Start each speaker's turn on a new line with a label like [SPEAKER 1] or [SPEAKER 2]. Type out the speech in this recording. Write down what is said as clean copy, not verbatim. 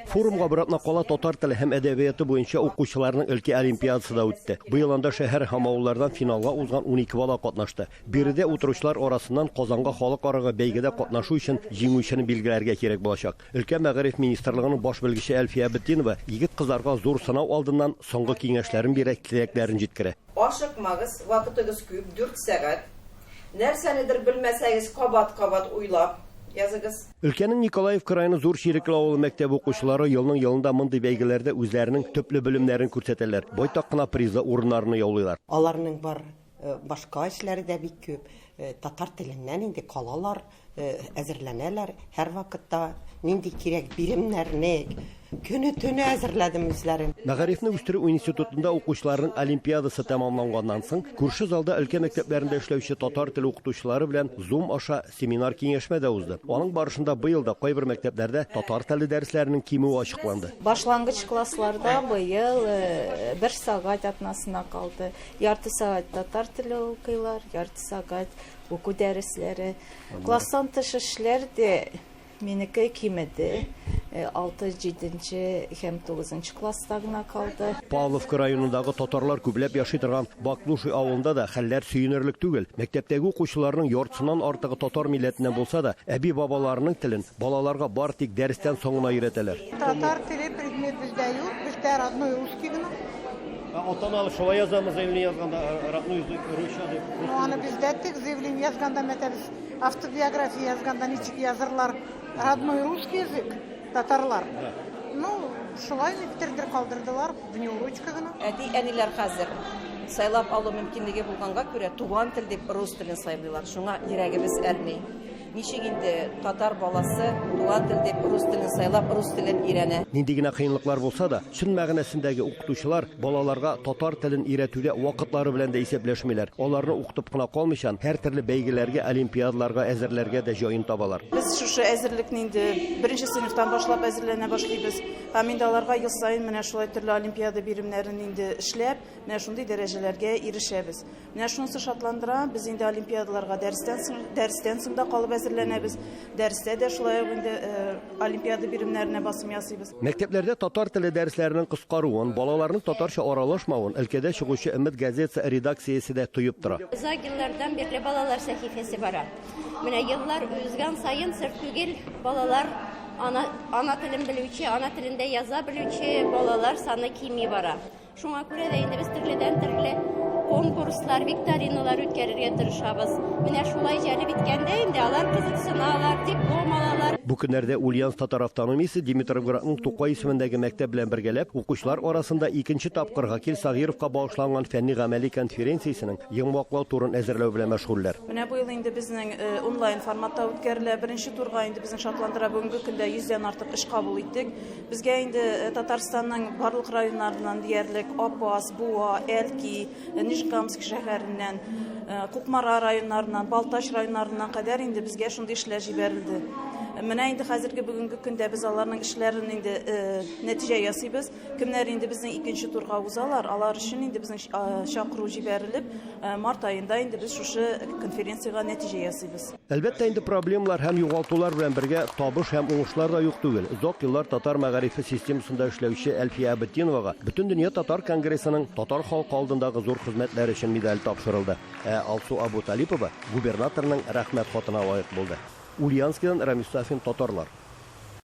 [SPEAKER 1] Форумга быратна кала татар теле һәм әдәбияты буенча укучыларның өлкә олимпиадасы да үтте. Быел анда шәһәр һәм авыллардан финалга узган 12 бала катнашты. Биредә утыручылар арасыннан Казанга халыкара бәйгедә катнашу өчен җиңүчене билгеләргә кирәк булачак. Өлкә мәгариф министрлыгының баш белгече Әлфия Бетдинова егет кызларга зур сынау алдыннан соңгы киңәшләрен бирә, теләкләрен җиткерә.
[SPEAKER 2] Ашыкмагыз, вакытыгыз күп, 4 сәгать. Нәрсәнедер белмәсәгез, кабат-кабат уйлап языгыз.
[SPEAKER 1] Өлкәнең Николаевка районы зур Ширекле авылы мәктәп укучылары елның елында мондый бәйгеләрдә үзләренең төпле белемнәрен күрсәтәләр. Байтак кына приза урыннарны яулыйлар.
[SPEAKER 3] Аларның бар башка эшләре дә бик күп. Татар теленнән инде калалар, әзерләнәләр. Һәр вакытта нинди кирәк биремнәрне көне-төне әзерләдем үзләрем.
[SPEAKER 1] Мәгарифне үстерү институтында укучыларның олимпиадасы тәмамланганнан соң, күрше залда өлкә мәктәпләрендә эшләүче татар теле укытучылары белән Zoom аша семинар киңәшмә дә узды. Аның барышында быел да кайбер мәктәпләрдә татар теле дәресләренең кимүе ачыкланды.
[SPEAKER 4] Башлангыч классларда быел 1 сагать атнасына калды. Ярты сагать татар теле укыйлар, ярты сагать уку дәресләре. Класстан тыш эшләр дә минеке кимеде. 6-7 һәм 9 класста гына калды.
[SPEAKER 1] Павловка районындагы татарлар күпләп яши торган Баклуши авылында да хәлләр сөенерлек түгел. Мәктәптәге укучыларның яртысыннан артыгы татар милләтеннән булса да, әби бабаларының телен балаларга бар тик дәрестән соңына өйрәтәләр.
[SPEAKER 5] Татар теле предмет бездә юк, бездә родной русский гына.
[SPEAKER 1] Атаналар шулай язамы заявление язганда родной русча дип.
[SPEAKER 5] Аны бездә тик заявление язганда мәтәбез автобиография язганда ничек язырлар родной русский язык татарлар. Ну, шулай биттердер калдырдылар, внеурочка гына.
[SPEAKER 2] Әни-әниләр хәзер сайлап алу мөмкинлеге булганга күрә туган тел дип рус телен сайлыйлар. Шуңа йөрәгебез әрни. Ничек инде татар баласы туган тел дип рус телен сайлап, рус телен өйрәнә.
[SPEAKER 1] Нинди генә кыенлыклар булса да, чын мәгънәсендәге укытучылар балаларга татар телен өйрәтүдә вакытлары белән дә исәпләшмиләр. Аларны укытып кына калмыйчан, һәр төрле бәйгеләргә, олимпиадаларга әзерләргә дә җаен табалар.
[SPEAKER 6] Без шушы әзерлекне инде 1-нче сыйныфтан башлап әзерләнә башлыйбыз. Һәм инде аларга ел саен менә шулай төрле олимпиада биремнәрен инде эшләп, менә шундый дәрәҗәләргә ирешәбез. Менә шунысы шатландыра, без инде олимпиадаларга дәрестән соң да калып әзерләнәбез. Дәрестә дә шулай инде олимпиада биремнәренә басым ясыйбыз.
[SPEAKER 1] Мәктәпләрдә татар теле дәресләренең кыскаруын, балаларның татарча аралашмавын өлкәдә чыгучы Өмет газетасы редакциясе дә тоеп тора.
[SPEAKER 7] Узак еллардан бирле балалар сәхифәсе бара. Менә еллар узган саен сер түгел балалар ана телен белүче, ана телендә яза белүче балалар саны кими бара. Шуңа күрә дә инде без төрле конкурслар, викториналар үткәрергә тырышабыз. Менә шулай җәлеп иткәндә инде алар кызыксыналар, диплом алалар.
[SPEAKER 1] Бу көннәрдә Ульяновск татар автономиясе Димитровградның Тукай исемендәге мәктәп белән бергәләп укучылар арасында 2нче тапкыр Гакил Сагировка багышланган фәнни-гамәли конференциясенең йомгаклау турын әзерләү белән мәшгульләр.
[SPEAKER 6] Менә бу ел инде безнең онлайн форматта үткәрелә. Беренче турга инде безнең шатландыра бүгенге көндә 100дән артык эш кабул иттек. Безгә инде Татарстанның барлык районнарыннан диярлек Апас, Буа, Әлки, Нижегородск шәһәреннән, Кукмара районнарыннан, Балтач районнарыннан кадәр инде безгә шундый эшләр җибәрелде. Менә инде хәзерге бүгенге көндә без аларның эшләрен инде нәтиҗә ясыйбыз. Кемнәр инде безнең 2нче турга узалар, алар өчен инде безнең чакыру җибәрелеп, март аенда инде без шушы конференциягә нәтиҗә ясыйбыз.
[SPEAKER 1] Әлбәттә инде проблемалар һәм югалтулар белән бергә табыш һәм уңышлар да юк түгел. Озак еллар татар мәгарифе системасында эшләүче Әлфия Бетдиновага Бөтен дөнья татар конгрессының татар халкы алдындагы зур хезмәтләре өчен медаль тапшырылды. Алсу Абуталипова губернаторның рәхмәт хатына лаек булды. Ульяновскдан Рамис Сафин, татарлар.